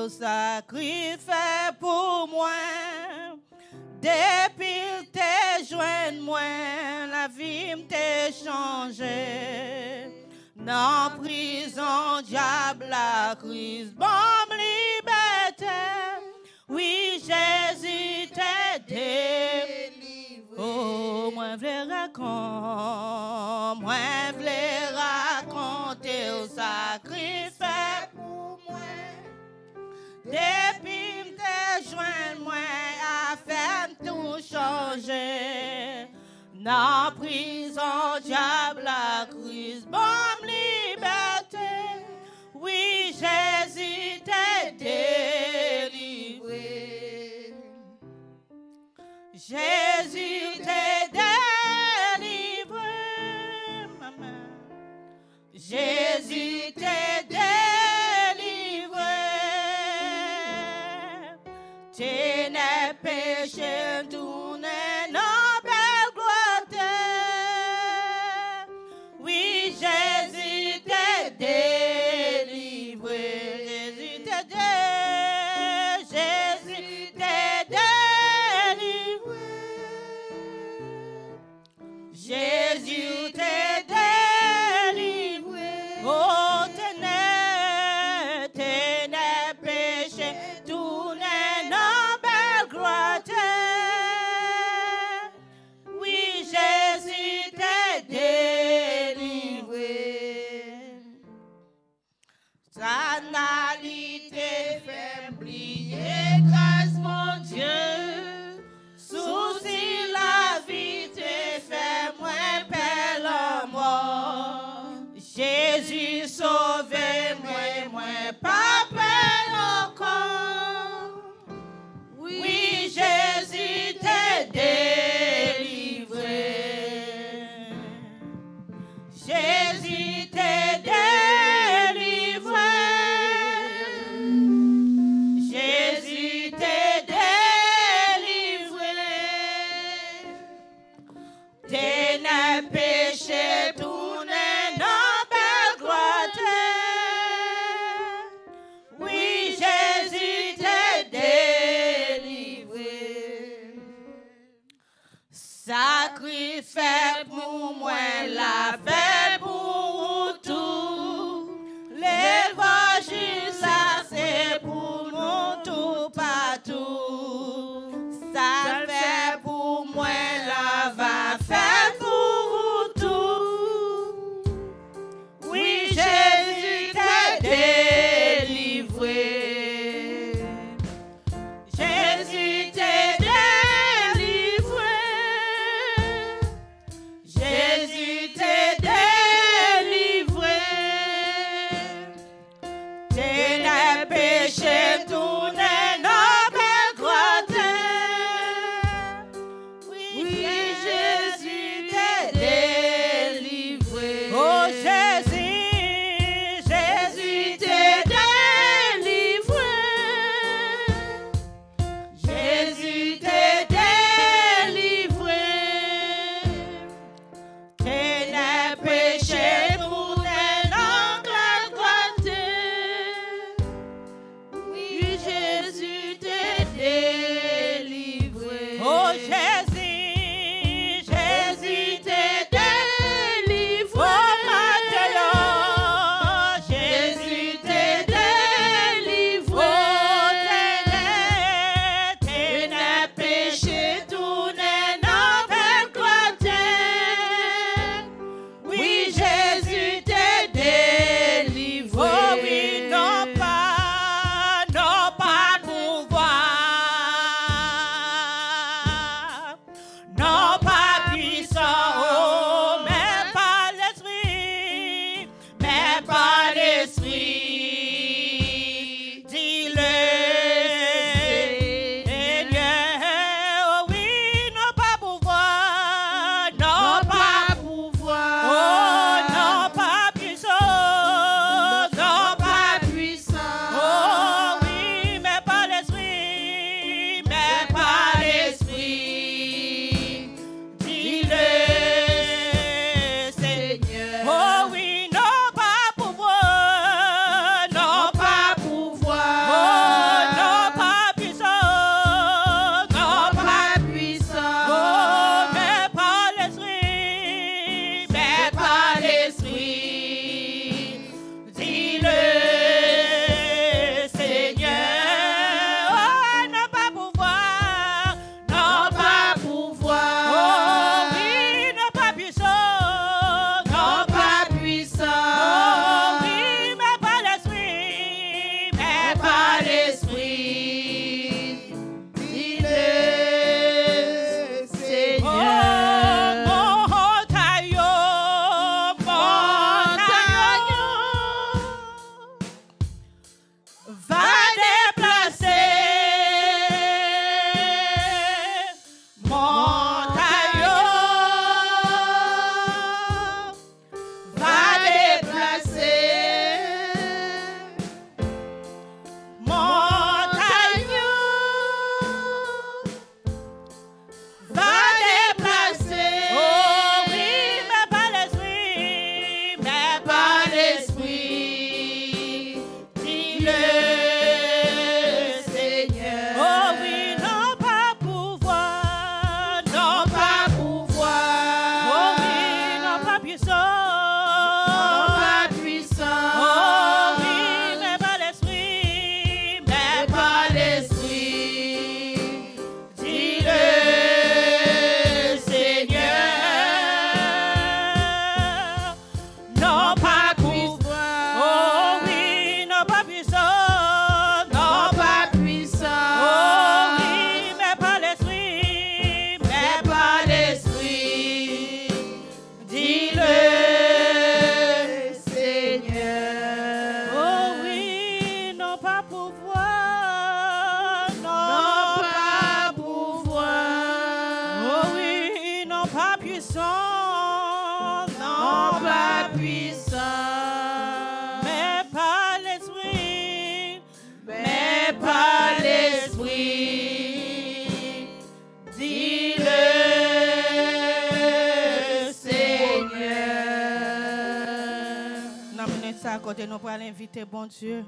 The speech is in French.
au sacrifice pour moi. Depuis t'es joint moi, la vie m't'a changé. Dans prison, diable, la crise, bon liberté. Oui, Jésus t'a délivré. Oh, moi v'lais raconter au sacrifice pour moi. Depuis m'te joindre moi, a fait tout changer. Dans prison, diable, la crise, bon liberté. Oui, Jésus t'a délivré. Jésus t'a délivré, maman. Jésus t'a délivré. T'es n'es péché, tout n'est non belle gloire. Oui, Jésus t'a délivré. Jésus t'a délivré. Jésus t'a délivré. Jésus t'a délivré. Oh, t'es péché, tout n'est non belle gloire. Oui, Jésus t'a délivré. Ta nalité fait oublier grâce, mon Dieu. Souci la vie te fait moins belle en moi. Jésus sauve-moi, moi pas peine encore. Oui, Jésus t'a délivré. Jésus t'a délivré. Jésus t'a délivré. T'es n'es péché, tout n'est non belle gloire. Oui, Jésus t'a délivré. Sacrifice pour moi, la paix pour tout. L'évangile, ça c'est pour nous tout partout. Ça fait pour moi, la va faire pour tout. Oui, Jésus t'a délivré. Jésus t'a délivré. puissant, non pas puissant, mais par l'esprit, mais par l'esprit, dis-le, Seigneur. Nous avons ça à côté, nous pour l'inviter, bon Dieu.